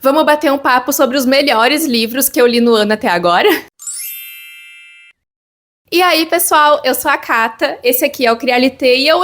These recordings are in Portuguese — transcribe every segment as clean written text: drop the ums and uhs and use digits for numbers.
Vamos bater um papo sobre os melhores livros que eu li no ano até agora? E aí, pessoal, eu sou a Cata, esse aqui é o Crialité e eu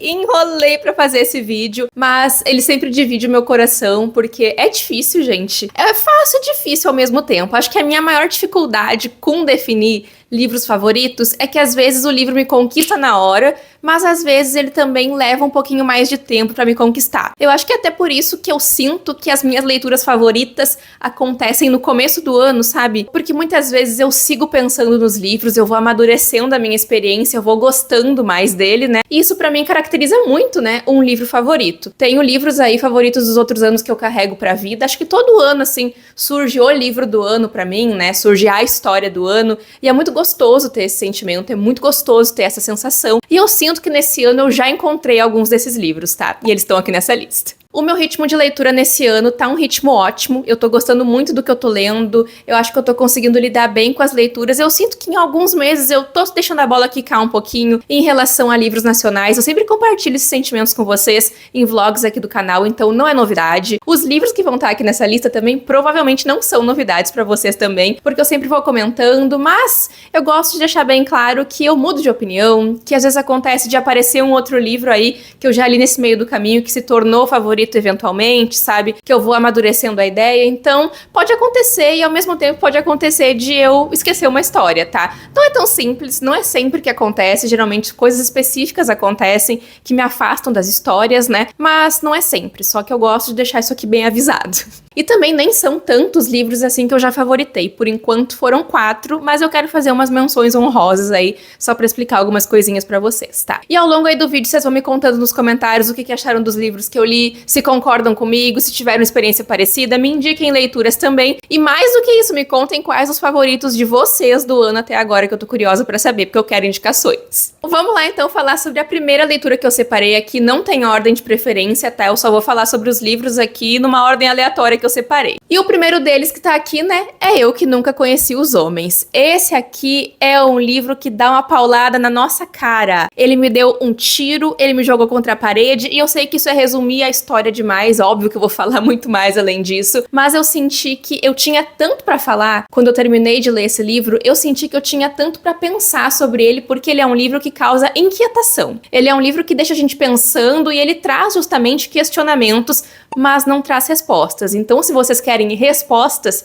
enrolei pra fazer esse vídeo, mas ele sempre divide o meu coração, porque é difícil, gente. É fácil e difícil ao mesmo tempo. Acho que a minha maior dificuldade com definir livros favoritos é que às vezes o livro me conquista na hora, mas às vezes ele também leva um pouquinho mais de tempo pra me conquistar. Eu acho que é até por isso que eu sinto que as minhas leituras favoritas acontecem no começo do ano, sabe? Porque muitas vezes eu sigo pensando nos livros, eu vou amadurecendo a minha experiência, eu vou gostando mais dele, né? E isso pra mim caracteriza muito, né, um livro favorito. Tenho livros aí favoritos dos outros anos que eu carrego pra vida. Acho que todo ano, assim, surge o livro do ano pra mim, né? Surge a história do ano. E é muito gostoso ter esse sentimento, é muito gostoso ter essa sensação. E eu sinto que nesse ano eu já encontrei alguns desses livros, tá? E eles estão aqui nessa lista. O meu ritmo de leitura nesse ano tá um ritmo ótimo, eu tô gostando muito do que eu tô lendo, eu acho que eu tô conseguindo lidar bem com as leituras, eu sinto que em alguns meses eu tô deixando a bola quicar um pouquinho em relação a livros nacionais, eu sempre compartilho esses sentimentos com vocês em vlogs aqui do canal, então não é novidade. Os livros que vão estar aqui nessa lista também provavelmente não são novidades pra vocês também, porque eu sempre vou comentando, mas eu gosto de deixar bem claro que eu mudo de opinião, que às vezes acontece de aparecer um outro livro aí que eu já li nesse meio do caminho, que se tornou favorito eventualmente, sabe? Que eu vou amadurecendo a ideia, então pode acontecer e ao mesmo tempo pode acontecer de eu esquecer uma história, tá? Não é tão simples, não é sempre que acontece, geralmente coisas específicas acontecem que me afastam das histórias, né? Mas não é sempre, só que eu gosto de deixar isso aqui bem avisado. E também nem são tantos livros assim que eu já favoritei, por enquanto foram 4, mas eu quero fazer umas menções honrosas aí, só pra explicar algumas coisinhas pra vocês, tá? E ao longo aí do vídeo vocês vão me contando nos comentários o que acharam dos livros que eu li, se concordam comigo, se tiveram uma experiência parecida, me indiquem leituras também, e mais do que isso, me contem quais os favoritos de vocês do ano até agora, que eu tô curiosa pra saber, porque eu quero indicações. Vamos lá então falar sobre a primeira leitura que eu separei aqui, não tem ordem de preferência, tá? Eu só vou falar sobre os livros aqui numa ordem aleatória que eu separei. E o primeiro deles que tá aqui, né, é Eu Que Nunca Conheci os Homens. Esse aqui é um livro que dá uma paulada na nossa cara. Ele me deu um tiro, ele me jogou contra a parede, e eu sei que isso é resumir a história demais, óbvio que eu vou falar muito mais além disso, mas eu senti que eu tinha tanto pra falar, quando eu terminei de ler esse livro, eu senti que eu tinha tanto pra pensar sobre ele, porque ele é um livro que causa inquietação. Ele é um livro que deixa a gente pensando e ele traz justamente questionamentos, mas não traz respostas. Então, se vocês querem respostas,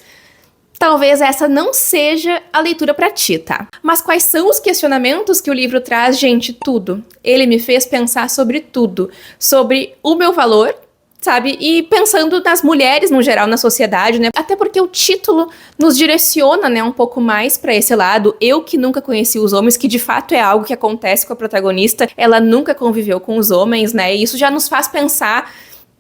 talvez essa não seja a leitura pra ti, tá? Mas quais são os questionamentos que o livro traz, gente? Tudo. Ele me fez pensar sobre tudo. Sobre o meu valor, sabe? E pensando nas mulheres no geral, na sociedade, né? Até porque o título nos direciona, né, um pouco mais pra esse lado. Eu que nunca conheci os homens, que de fato é algo que acontece com a protagonista. Ela nunca conviveu com os homens, né? E isso já nos faz pensar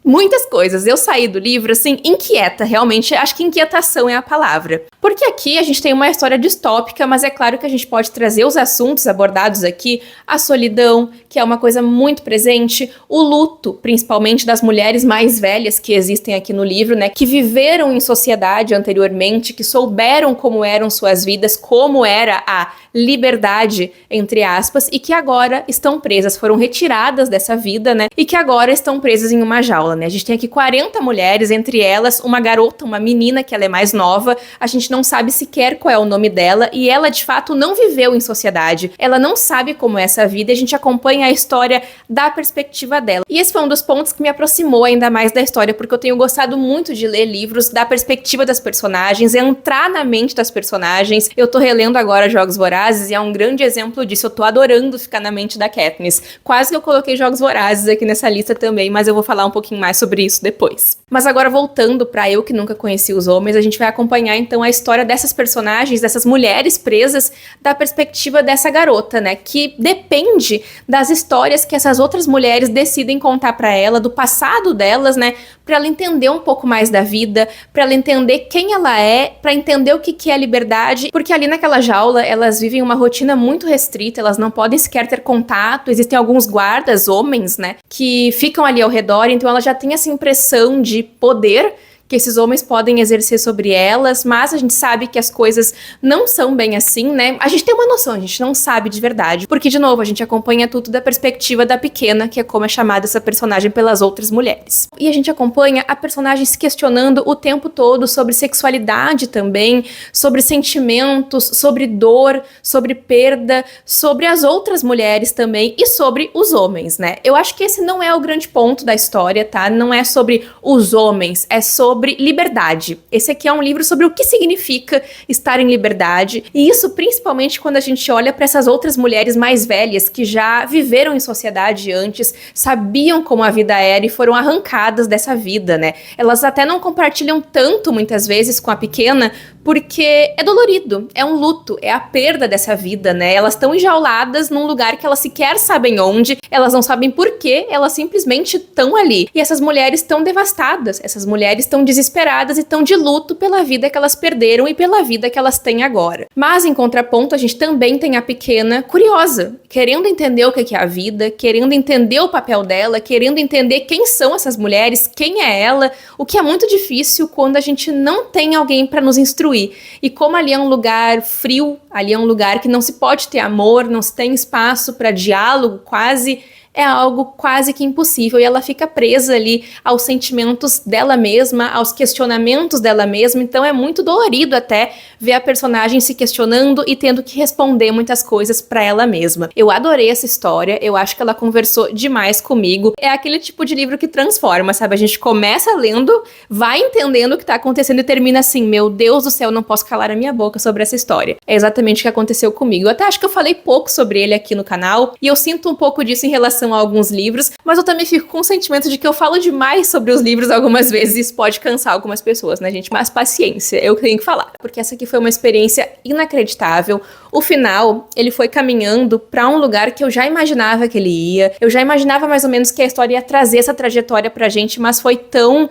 muitas coisas. Eu saí do livro, assim, inquieta, realmente, acho que inquietação é a palavra. Porque aqui a gente tem uma história distópica, mas é claro que a gente pode trazer os assuntos abordados aqui, a solidão, que é uma coisa muito presente, o luto, principalmente das mulheres mais velhas que existem aqui no livro, né, que viveram em sociedade anteriormente, que souberam como eram suas vidas, como era a liberdade, entre aspas, e que agora estão presas, foram retiradas dessa vida, né, e que agora estão presas em uma jaula, né. A gente tem aqui 40 mulheres, entre elas uma garota, uma menina, que ela é mais nova, a gente não sabe sequer qual é o nome dela, e ela de fato não viveu em sociedade, ela não sabe como é essa vida, e a gente acompanha a história da perspectiva dela. E esse foi um dos pontos que me aproximou ainda mais da história, porque eu tenho gostado muito de ler livros da perspectiva das personagens, entrar na mente das personagens. Eu tô relendo agora Jogos Vorazes, e é um grande exemplo disso, eu tô adorando ficar na mente da Katniss. Quase que eu coloquei Jogos Vorazes aqui nessa lista também, mas eu vou falar um pouquinho mais sobre isso depois. Mas agora voltando pra Eu Que Nunca Conheci os Homens, a gente vai acompanhar então a história dessas personagens, dessas mulheres presas, da perspectiva dessa garota, né, que depende das histórias que essas outras mulheres decidem contar pra ela, do passado delas, né, pra ela entender um pouco mais da vida, pra ela entender quem ela é, pra entender o que é a liberdade, porque ali naquela jaula elas vivem uma rotina muito restrita, elas não podem sequer ter contato, existem alguns guardas, homens, né, que ficam ali ao redor, então ela já tem essa impressão de poder que esses homens podem exercer sobre elas, mas a gente sabe que as coisas não são bem assim, né? A gente tem uma noção, a gente não sabe de verdade, porque, de novo, a gente acompanha tudo da perspectiva da pequena, que é como é chamada essa personagem pelas outras mulheres. E a gente acompanha a personagem se questionando o tempo todo sobre sexualidade também, sobre sentimentos, sobre dor, sobre perda, sobre as outras mulheres também e sobre os homens, né? Eu acho que esse não é o grande ponto da história, tá? Não é sobre os homens, é sobre liberdade. Esse aqui é um livro sobre o que significa estar em liberdade, e isso principalmente quando a gente olha para essas outras mulheres mais velhas que já viveram em sociedade antes, sabiam como a vida era e foram arrancadas dessa vida, né? Elas até não compartilham tanto muitas vezes com a pequena, porque é dolorido, é um luto, é a perda dessa vida, né? Elas estão enjauladas num lugar que elas sequer sabem onde, elas não sabem por quê, elas simplesmente estão ali. E essas mulheres estão devastadas, essas mulheres estão desesperadas e estão de luto pela vida que elas perderam e pela vida que elas têm agora. Mas, em contraponto, a gente também tem a pequena curiosa, querendo entender o que é a vida, querendo entender o papel dela, querendo entender quem são essas mulheres, quem é ela, o que é muito difícil quando a gente não tem alguém para nos instruir. E como ali é um lugar frio, ali é um lugar que não se pode ter amor, não se tem espaço para diálogo quase, é algo quase que impossível, e ela fica presa ali aos sentimentos dela mesma, aos questionamentos dela mesma, então é muito dolorido até ver a personagem se questionando e tendo que responder muitas coisas pra ela mesma. Eu adorei essa história, eu acho que ela conversou demais comigo, é aquele tipo de livro que transforma, sabe? A gente começa lendo, vai entendendo o que tá acontecendo e termina assim, meu Deus do céu, não posso calar a minha boca sobre essa história. É exatamente o que aconteceu comigo. Eu até acho que eu falei pouco sobre ele aqui no canal, e eu sinto um pouco disso em relação a alguns livros, mas eu também fico com o sentimento de que eu falo demais sobre os livros algumas vezes, e isso pode cansar algumas pessoas, né, gente? Mas paciência, eu tenho que falar, porque essa aqui foi uma experiência inacreditável. O final, ele foi caminhando pra um lugar que eu já imaginava que ele ia, eu já imaginava mais ou menos que a história ia trazer essa trajetória pra gente, mas foi tão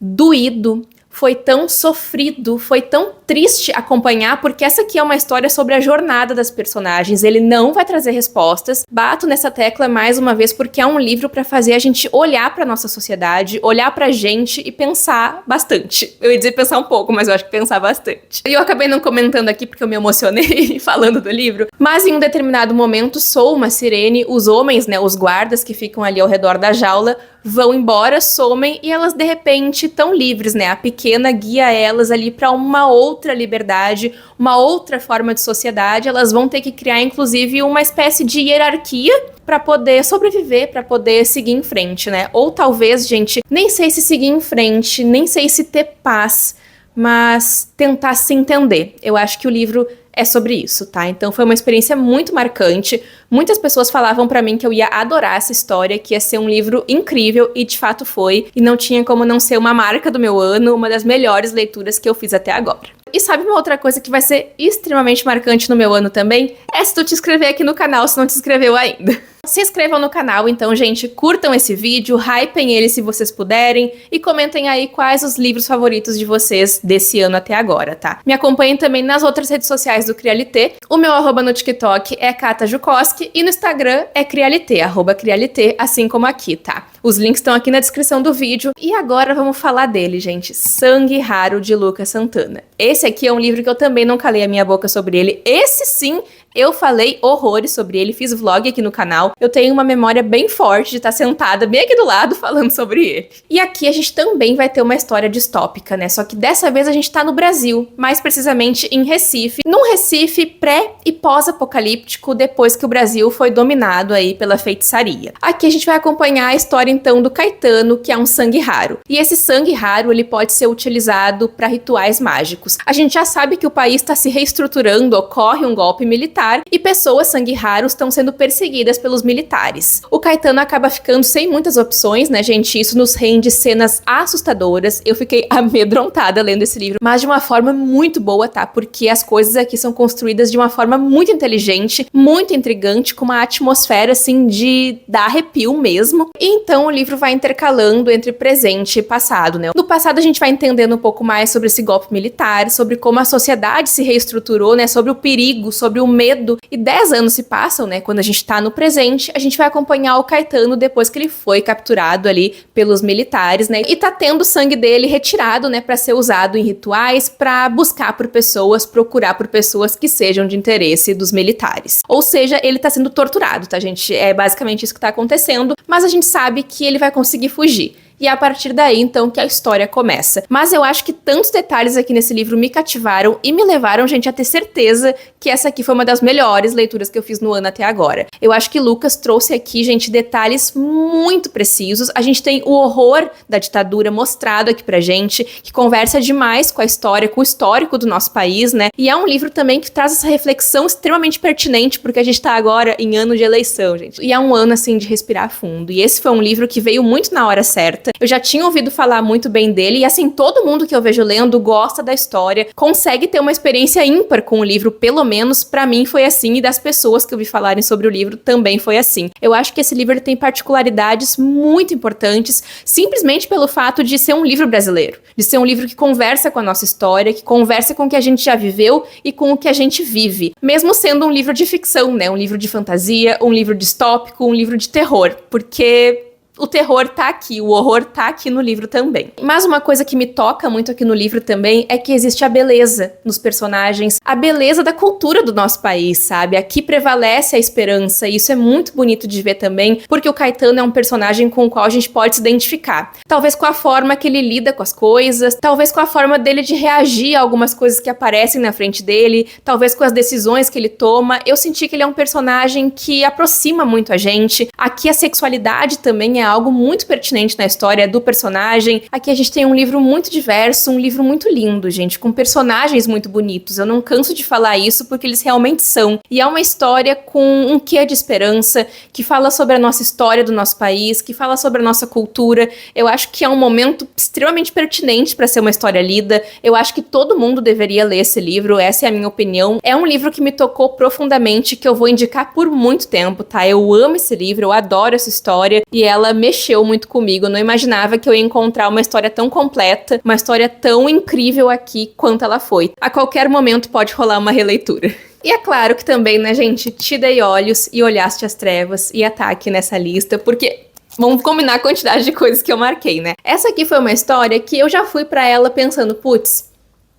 doído, foi tão sofrido, foi tão triste acompanhar, porque essa aqui é uma história sobre a jornada das personagens, ele não vai trazer respostas. Bato nessa tecla mais uma vez porque é um livro pra fazer a gente olhar pra nossa sociedade, olhar pra gente e pensar bastante. Eu ia dizer pensar um pouco, mas eu acho que pensar bastante. E eu acabei não comentando aqui porque eu me emocionei falando do livro, mas em um determinado momento soa uma sirene, os homens, né, os guardas que ficam ali ao redor da jaula, vão embora, somem e elas de repente estão livres, né? A pequena guia elas ali para uma outra liberdade, uma outra forma de sociedade. Elas vão ter que criar inclusive uma espécie de hierarquia para poder sobreviver, para poder seguir em frente, né? Ou talvez, gente, nem sei se seguir em frente, nem sei se ter paz, mas tentar se entender. Eu acho que o livro é sobre isso, tá? Então foi uma experiência muito marcante. Muitas pessoas falavam pra mim que eu ia adorar essa história, que ia ser um livro incrível, e de fato foi. E não tinha como não ser uma marca do meu ano, uma das melhores leituras que eu fiz até agora. E sabe uma outra coisa que vai ser extremamente marcante no meu ano também? É se tu te inscrever aqui no canal, se não te inscreveu ainda. Se inscrevam no canal, então, gente, curtam esse vídeo, hypem ele se vocês puderem e comentem aí quais os livros favoritos de vocês desse ano até agora, tá? Me acompanhem também nas outras redes sociais do Crialité. O meu arroba no TikTok é Kata Jukoski e no Instagram é Crialité, @Crialité, assim como aqui, tá? Os links estão aqui na descrição do vídeo. E agora vamos falar dele, gente. Sangue Raro, de Lucas Santana. Esse aqui é um livro que eu também não calei a minha boca sobre ele. Esse sim, eu falei horrores sobre ele, fiz vlog aqui no canal. Eu tenho uma memória bem forte de estar sentada bem aqui do lado falando sobre ele. E aqui a gente também vai ter uma história distópica, né? Só que dessa vez a gente tá no Brasil, mais precisamente em Recife. Num Recife pré- e pós-apocalíptico, depois que o Brasil foi dominado aí pela feitiçaria. Aqui a gente vai acompanhar a história então do Caetano, que é um sangue raro. E esse sangue raro, ele pode ser utilizado para rituais mágicos. A gente já sabe que o país está se reestruturando, ocorre um golpe militar, e pessoas sangue raros estão sendo perseguidas pelos militares. O Caetano acaba ficando sem muitas opções, né, gente? Isso nos rende cenas assustadoras. Eu fiquei amedrontada lendo esse livro, mas de uma forma muito boa, tá? Porque as coisas aqui são construídas de uma forma muito inteligente, muito intrigante, com uma atmosfera, assim, de dar arrepio mesmo. E então o livro vai intercalando entre presente e passado, né? No passado a gente vai entendendo um pouco mais sobre esse golpe militar, sobre como a sociedade se reestruturou, né? Sobre o perigo, sobre o medo enredo, e 10 anos se passam, né, quando a gente tá no presente, a gente vai acompanhar o Caetano depois que ele foi capturado ali pelos militares, né, e tá tendo o sangue dele retirado, né, pra ser usado em rituais, pra buscar por pessoas, procurar por pessoas que sejam de interesse dos militares. Ou seja, ele tá sendo torturado, tá, gente? É basicamente isso que tá acontecendo, mas a gente sabe que ele vai conseguir fugir. E é a partir daí, então, que a história começa. Mas eu acho que tantos detalhes aqui nesse livro me cativaram e me levaram, gente, a ter certeza que essa aqui foi uma das melhores leituras que eu fiz no ano até agora. Eu acho que Lucas trouxe aqui, gente, detalhes muito precisos. A gente tem o horror da ditadura mostrado aqui pra gente, que conversa demais com a história, com o histórico do nosso país, né? E é um livro também que traz essa reflexão extremamente pertinente, porque a gente tá agora em ano de eleição, gente. E é um ano, assim, de respirar fundo. E esse foi um livro que veio muito na hora certa. Eu já tinha ouvido falar muito bem dele e, assim, todo mundo que eu vejo lendo gosta da história, consegue ter uma experiência ímpar com o livro, pelo menos pra mim foi assim, e das pessoas que eu vi falarem sobre o livro também foi assim. Eu acho que esse livro tem particularidades muito importantes, simplesmente pelo fato de ser um livro brasileiro, de ser um livro que conversa com a nossa história, que conversa com o que a gente já viveu e com o que a gente vive, mesmo sendo um livro de ficção, né, um livro de fantasia, um livro distópico, um livro de terror, porque o terror tá aqui, o horror tá aqui no livro também. Mas uma coisa que me toca muito aqui no livro também é que existe a beleza nos personagens, a beleza da cultura do nosso país, sabe? Aqui prevalece a esperança e isso é muito bonito de ver também, porque o Caetano é um personagem com o qual a gente pode se identificar. Talvez com a forma que ele lida com as coisas, talvez com a forma dele de reagir a algumas coisas que aparecem na frente dele, talvez com as decisões que ele toma. Eu senti que ele é um personagem que aproxima muito a gente. Aqui a sexualidade também é algo muito pertinente na história do personagem. Aqui a gente tem um livro muito diverso, um livro muito lindo, gente, com personagens muito bonitos. Eu não canso de falar isso porque eles realmente são. E é uma história com um quê de esperança, que fala sobre a nossa história do nosso país, que fala sobre a nossa cultura. Eu acho que é um momento extremamente pertinente para ser uma história lida. Eu acho que todo mundo deveria ler esse livro, essa é a minha opinião. É um livro que me tocou profundamente, que eu vou indicar por muito tempo, tá? Eu amo esse livro, eu adoro essa história e ela mexeu muito comigo. Eu não imaginava que eu ia encontrar uma história tão completa, uma história tão incrível aqui quanto ela foi. A qualquer momento pode rolar uma releitura. E é claro que também, né, gente, Te Dei Olhos e Olhaste as Trevas ia estar aqui nessa lista, porque vamos combinar a quantidade de coisas que eu marquei, né? Essa aqui foi uma história que eu já fui pra ela pensando, putz,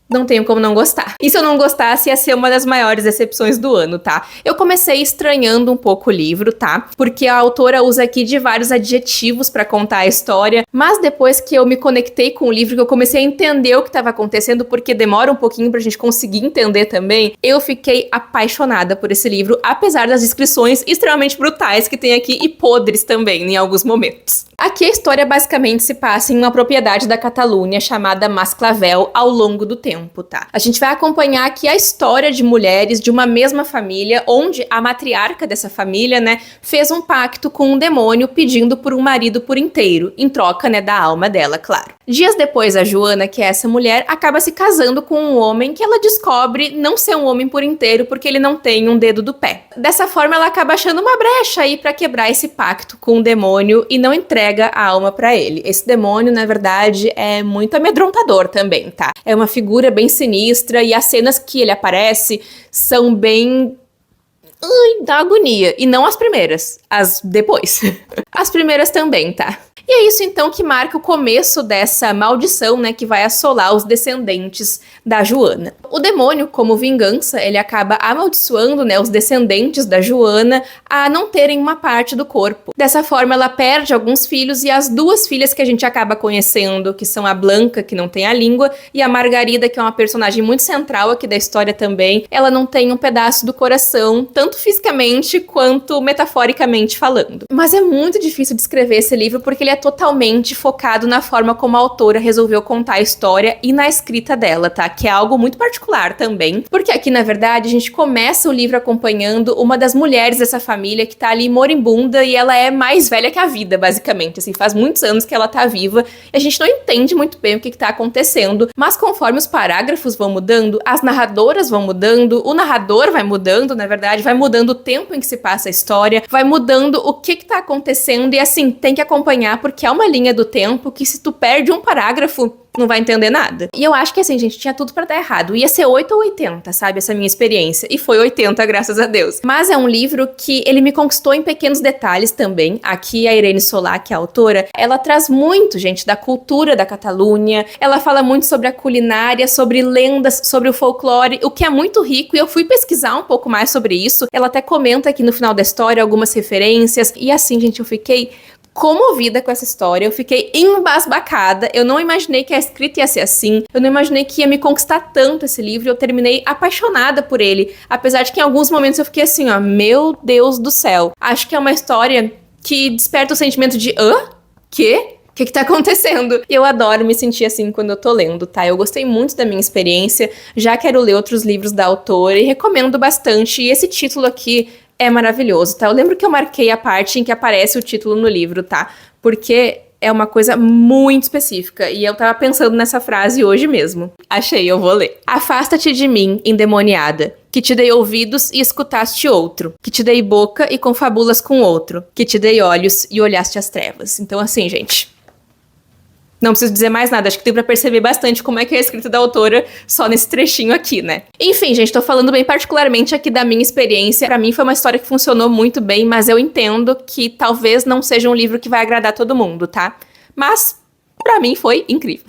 não tenho como não gostar. E se eu não gostasse, ia ser uma das maiores decepções do ano, tá? Eu comecei estranhando um pouco o livro, tá? Porque a autora usa aqui de vários adjetivos pra contar a história, mas depois que eu me conectei com o livro, que eu comecei a entender o que estava acontecendo, porque demora um pouquinho pra gente conseguir entender também, eu fiquei apaixonada por esse livro, apesar das descrições extremamente brutais que tem aqui e podres também, em alguns momentos. Aqui a história basicamente se passa em uma propriedade da Catalunha chamada Mas Clavel ao longo do tempo, tá? A gente vai acompanhar aqui a história de mulheres de uma mesma família, onde a matriarca dessa família, né, fez um pacto com um demônio pedindo por um marido por inteiro, em troca, né, da alma dela, claro. Dias depois, a Joana, que é essa mulher, acaba se casando com um homem que ela descobre não ser um homem por inteiro porque ele não tem um dedo do pé. Dessa forma, ela acaba achando uma brecha aí pra quebrar esse pacto com o demônio e não entrega a alma pra ele. Esse demônio, na verdade, é muito amedrontador também, tá? É uma figura bem sinistra e as cenas que ele aparece são bem... da agonia. E não as primeiras, as depois. As primeiras também, tá? E é isso então que marca o começo dessa maldição, né, que vai assolar os descendentes da Joana. O demônio, como vingança, ele acaba amaldiçoando, né, os descendentes da Joana a não terem uma parte do corpo. Dessa forma, ela perde alguns filhos e as duas filhas que a gente acaba conhecendo, que são a Blanca, que não tem a língua, e a Margarida, que é uma personagem muito central aqui da história também, ela não tem um pedaço do coração, tanto fisicamente quanto metaforicamente falando. Mas é muito difícil descrever esse livro porque ele é totalmente focado na forma como a autora resolveu contar a história e na escrita dela, tá? Que é algo muito particular também, porque aqui, na verdade, a gente começa o livro acompanhando uma das mulheres dessa família que tá ali moribunda e ela é mais velha que a vida, basicamente, assim, faz muitos anos que ela tá viva e a gente não entende muito bem o que tá acontecendo, mas conforme os parágrafos vão mudando, as narradoras vão mudando, o narrador vai mudando, na verdade, vai mudando o tempo em que se passa a história, vai mudando o que tá acontecendo e, assim, tem que acompanhar porque é uma linha do tempo que se tu perde um parágrafo, não vai entender nada. E eu acho que assim, gente, tinha tudo pra dar errado. Ia ser 8 ou 80, sabe? Essa minha experiência. E foi 80, graças a Deus. Mas é um livro que ele me conquistou em pequenos detalhes também. Aqui a Irene Solá, que é a autora, ela traz muito, gente, da cultura da Catalunha. Ela fala muito sobre a culinária, sobre lendas, sobre o folclore, o que é muito rico. E eu fui pesquisar um pouco mais sobre isso. Ela até comenta aqui no final da história algumas referências. E assim, gente, eu fiquei comovida com essa história, eu fiquei embasbacada, eu não imaginei que a escrita ia ser assim, eu não imaginei que ia me conquistar tanto esse livro, eu terminei apaixonada por ele, apesar de que em alguns momentos eu fiquei assim, ó, meu Deus do céu. Acho que é uma história que desperta o sentimento de, quê? O que tá acontecendo? E eu adoro me sentir assim quando eu tô lendo, tá? Eu gostei muito da minha experiência, já quero ler outros livros da autora e recomendo bastante, e esse título aqui é maravilhoso, tá? Eu lembro que eu marquei a parte em que aparece o título no livro, tá? Porque é uma coisa muito específica. E eu tava pensando nessa frase hoje mesmo. Achei, eu vou ler. Afasta-te de mim, endemoniada, que te dei ouvidos e escutaste outro, que te dei boca e confabulas com outro, que te dei olhos e olhaste as trevas. Então assim, gente, não preciso dizer mais nada, acho que deu pra perceber bastante como é que é a escrita da autora só nesse trechinho aqui, né? Enfim, gente, tô falando bem particularmente aqui da minha experiência. Pra mim foi uma história que funcionou muito bem, mas eu entendo que talvez não seja um livro que vai agradar todo mundo, tá? Mas, pra mim foi incrível.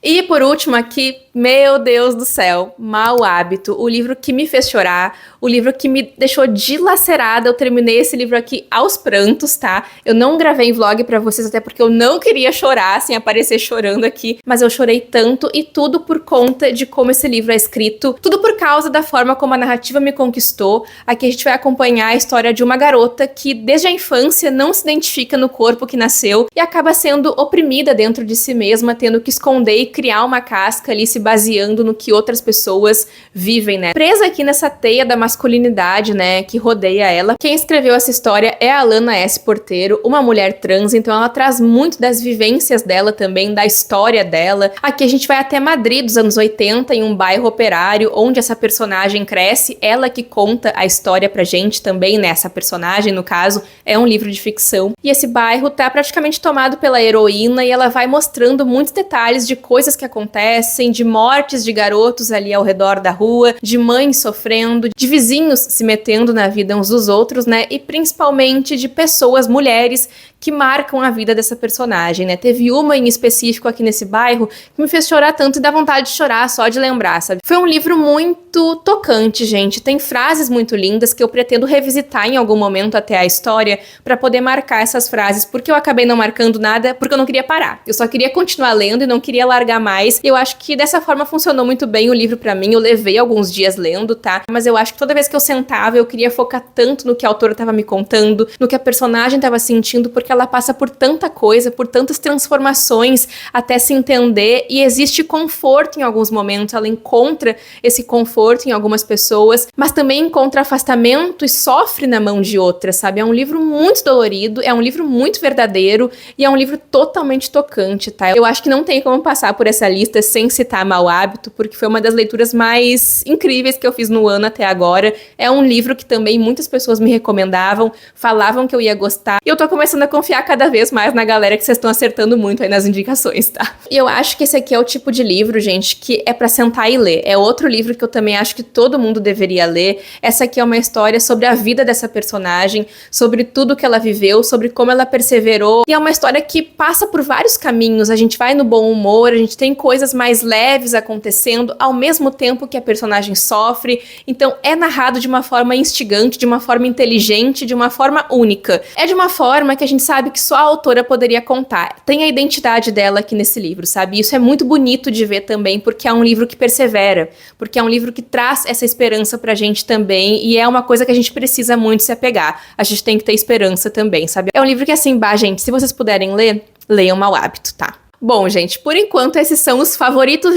E por último aqui, meu Deus do céu, Mau Hábito, o livro que me fez chorar, o livro que me deixou dilacerada. Eu terminei esse livro aqui aos prantos, tá? Eu não gravei vlog pra vocês, até porque eu não queria chorar, sem aparecer chorando aqui, mas eu chorei tanto, e tudo por conta de como esse livro é escrito, tudo por causa da forma como a narrativa me conquistou. Aqui a gente vai acompanhar a história de uma garota que desde a infância não se identifica no corpo que nasceu e acaba sendo oprimida dentro de si mesma, tendo que esconder e criar uma casca ali, se baseando no que outras pessoas vivem, né? Presa aqui nessa teia da masculinidade, né, que rodeia ela. Quem escreveu essa história é a Alana S. Porteiro, uma mulher trans, então ela traz muito das vivências dela também, da história dela. Aqui a gente vai até Madrid dos anos 80, em um bairro operário, onde essa personagem cresce, ela que conta a história pra gente também, né? Essa personagem, no caso, é um livro de ficção. E esse bairro tá praticamente tomado pela heroína, e ela vai mostrando muitos detalhes de coisas que acontecem, de mortes de garotos ali ao redor da rua, de mães sofrendo, de vizinhos se metendo na vida uns dos outros, né? E principalmente de pessoas, mulheres, que marcam a vida dessa personagem, né? Teve uma em específico aqui nesse bairro que me fez chorar tanto e dá vontade de chorar só de lembrar, sabe? Foi um livro muito tocante, gente. Tem frases muito lindas que eu pretendo revisitar em algum momento até a história pra poder marcar essas frases, porque eu acabei não marcando nada porque eu não queria parar. Eu só queria continuar lendo e não queria largar mais. E eu acho que dessa forma funcionou muito bem o livro pra mim. Eu levei alguns dias lendo, tá? Mas eu acho que toda vez que eu sentava, eu queria focar tanto no que a autora tava me contando, no que a personagem tava sentindo, porque ela passa por tanta coisa, por tantas transformações até se entender, e existe conforto em alguns momentos. Ela encontra esse conforto em algumas pessoas, mas também encontra afastamento e sofre na mão de outras, sabe? É um livro muito dolorido, é um livro muito verdadeiro e é um livro totalmente tocante, tá? Eu acho que não tem como passar por essa lista sem citar Mau Hábito, porque foi uma das leituras mais incríveis que eu fiz no ano até agora. É um livro que também muitas pessoas me recomendavam, falavam que eu ia gostar, e eu tô começando a confiar cada vez mais na galera, que vocês estão acertando muito aí nas indicações, tá? E eu acho que esse aqui é o tipo de livro, gente, que é pra sentar e ler. É outro livro que eu também acho que todo mundo deveria ler. Essa aqui é uma história sobre a vida dessa personagem, sobre tudo que ela viveu, sobre como ela perseverou, e é uma história que passa por vários caminhos. A gente vai no bom humor, a gente tem coisas mais leves acontecendo, ao mesmo tempo que a personagem sofre. Então é narrado de uma forma instigante, de uma forma inteligente, de uma forma única. É de uma forma que a gente sabe que só a autora poderia contar. Tem a identidade dela aqui nesse livro, sabe? Isso é muito bonito de ver também, porque é um livro que persevera, porque é um livro que traz essa esperança pra gente também, e é uma coisa que a gente precisa muito se apegar. A gente tem que ter esperança também, sabe? É um livro que, assim, gente, se vocês puderem ler, leiam Mau Hábito, tá? Bom, gente, por enquanto esses são os favoritos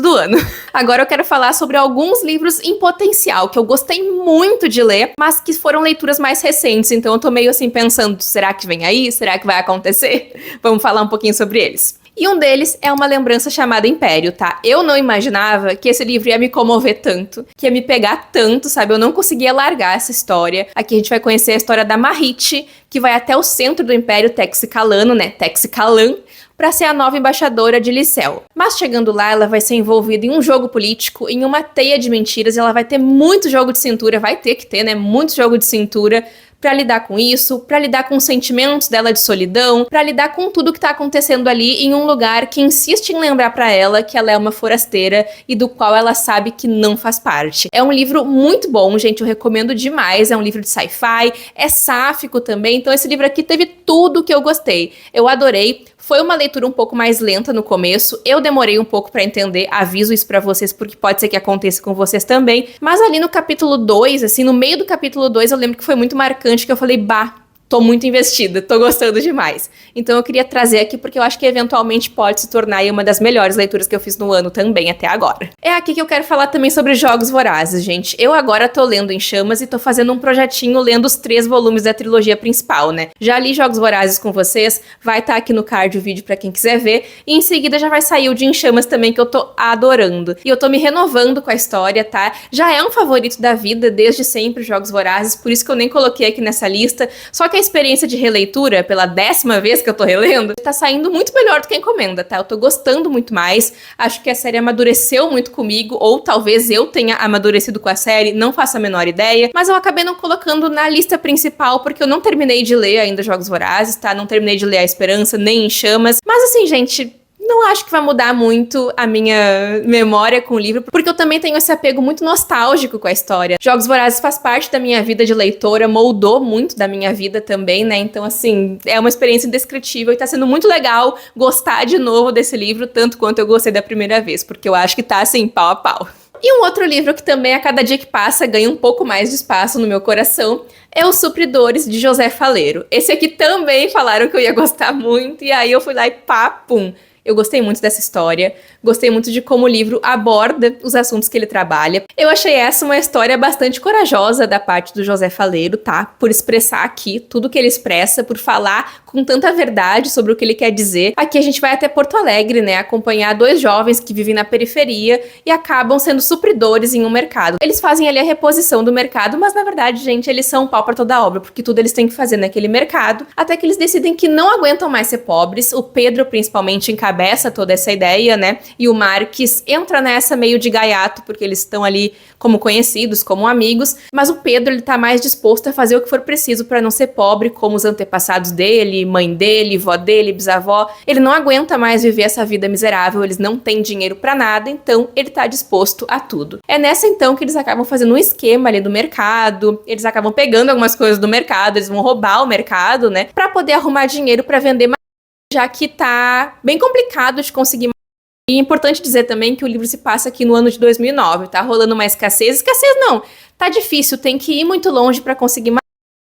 do ano. Agora eu quero falar sobre alguns livros em potencial, que eu gostei muito de ler, mas que foram leituras mais recentes, então eu tô meio assim pensando, será que vem aí? Será que vai acontecer? Vamos falar um pouquinho sobre eles. E um deles é Uma Lembrança Chamada Império, tá? Eu não imaginava que esse livro ia me comover tanto, que ia me pegar tanto, sabe? Eu não conseguia largar essa história. Aqui a gente vai conhecer a história da Marrite, que vai até o centro do Império Texicalano, né? Texicalan, para ser a nova embaixadora de Licel. Mas chegando lá, ela vai ser envolvida em um jogo político, em uma teia de mentiras, e ela vai ter muito jogo de cintura, vai ter que ter, né? Muito jogo de cintura, pra lidar com isso, pra lidar com os sentimentos dela de solidão, pra lidar com tudo que tá acontecendo ali em um lugar que insiste em lembrar pra ela que ela é uma forasteira e do qual ela sabe que não faz parte. É um livro muito bom, gente, eu recomendo demais, é um livro de sci-fi, é sáfico também, então esse livro aqui teve tudo que eu gostei. Eu adorei. Foi uma leitura um pouco mais lenta no começo, eu demorei um pouco pra entender, aviso isso pra vocês porque pode ser que aconteça com vocês também, mas ali no capítulo 2, assim, no meio do capítulo 2, eu lembro que foi muito marcante, que eu falei, bah, tô muito investida, tô gostando demais. Então eu queria trazer aqui porque eu acho que eventualmente pode se tornar aí uma das melhores leituras que eu fiz no ano também até agora. É aqui que eu quero falar também sobre Jogos Vorazes, gente. Eu agora tô lendo Em Chamas e tô fazendo um projetinho lendo os 3 volumes da trilogia principal, né? Já li Jogos Vorazes com vocês, vai estar aqui no card o vídeo pra quem quiser ver, e em seguida já vai sair o de Em Chamas também, que eu tô adorando. E eu tô me renovando com a história, tá? Já é um favorito da vida desde sempre, Jogos Vorazes, por isso que eu nem coloquei aqui nessa lista, só que a experiência de releitura, pela 10ª vez que eu tô relendo, tá saindo muito melhor do que a encomenda, tá? Eu tô gostando muito mais, acho que a série amadureceu muito comigo, ou talvez eu tenha amadurecido com a série, não faço a menor ideia, mas eu acabei não colocando na lista principal, porque eu não terminei de ler ainda Jogos Vorazes, tá? Não terminei de ler A Esperança, nem Em Chamas, mas assim, gente, não acho que vai mudar muito a minha memória com o livro, porque eu também tenho esse apego muito nostálgico com a história. Jogos Vorazes faz parte da minha vida de leitora, moldou muito da minha vida também, né? Então, assim, é uma experiência indescritível e tá sendo muito legal gostar de novo desse livro, tanto quanto eu gostei da primeira vez, porque eu acho que tá, assim, pau a pau. E um outro livro que também, a cada dia que passa, ganha um pouco mais de espaço no meu coração é Os Supridores, de José Faleiro. Esse aqui também falaram que eu ia gostar muito, e aí eu fui lá e pá, pum. Eu gostei muito dessa história, gostei muito de como o livro aborda os assuntos que ele trabalha. Eu achei essa uma história bastante corajosa da parte do José Faleiro, tá? Por expressar aqui tudo que ele expressa, por falar com tanta verdade sobre o que ele quer dizer. Aqui a gente vai até Porto Alegre, né? Acompanhar 2 jovens que vivem na periferia e acabam sendo supridores em um mercado. Eles fazem ali a reposição do mercado, mas na verdade, gente, eles são um pau pra toda a obra, porque tudo eles têm que fazer naquele mercado, até que eles decidem que não aguentam mais ser pobres. O Pedro, principalmente, encabeça toda essa ideia, né? E o Marques entra nessa meio de gaiato, porque eles estão ali como conhecidos, como amigos, mas o Pedro, ele tá mais disposto a fazer o que for preciso para não ser pobre, como os antepassados dele, mãe dele, vó dele, bisavó. Ele não aguenta mais viver essa vida miserável, eles não têm dinheiro para nada, então ele tá disposto a tudo. É nessa então que eles acabam fazendo um esquema ali do mercado, eles acabam pegando algumas coisas do mercado, eles vão roubar o mercado, né? Para poder arrumar dinheiro para vender mais, já que tá bem complicado de conseguir. E é importante dizer também que o livro se passa aqui no ano de 2009, tá rolando uma escassez. Escassez não, tá difícil, tem que ir muito longe para conseguir mais.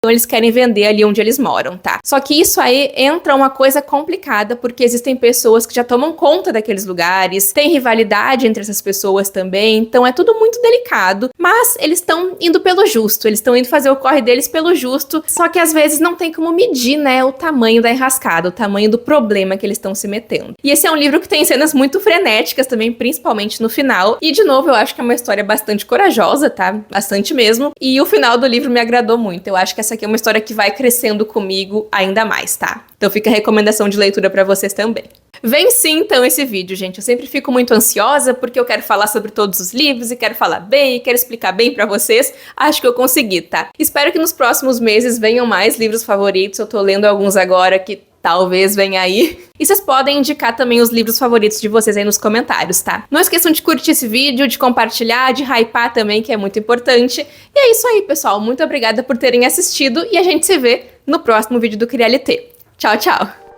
Então eles querem vender ali onde eles moram, tá? Só que isso aí entra uma coisa complicada, porque existem pessoas que já tomam conta daqueles lugares, tem rivalidade entre essas pessoas também, então é tudo muito delicado, mas eles estão indo pelo justo, eles estão indo fazer o corre deles pelo justo, só que às vezes não tem como medir, né, o tamanho da enrascada, o tamanho do problema que eles estão se metendo. E esse é um livro que tem cenas muito frenéticas também, principalmente no final, e de novo eu acho que é uma história bastante corajosa, tá? Bastante mesmo, e o final do livro me agradou muito, eu acho que essa aqui é uma história que vai crescendo comigo ainda mais, tá? Então fica a recomendação de leitura pra vocês também. Vem sim, então, esse vídeo, gente. Eu sempre fico muito ansiosa porque eu quero falar sobre todos os livros e quero falar bem e quero explicar bem pra vocês. Acho que eu consegui, tá? Espero que nos próximos meses venham mais livros favoritos. Eu tô lendo alguns agora que talvez venha aí. E vocês podem indicar também os livros favoritos de vocês aí nos comentários, tá? Não esqueçam de curtir esse vídeo, de compartilhar, de hypar também, que é muito importante. E é isso aí, pessoal. Muito obrigada por terem assistido e a gente se vê no próximo vídeo do Crialité. Tchau, tchau!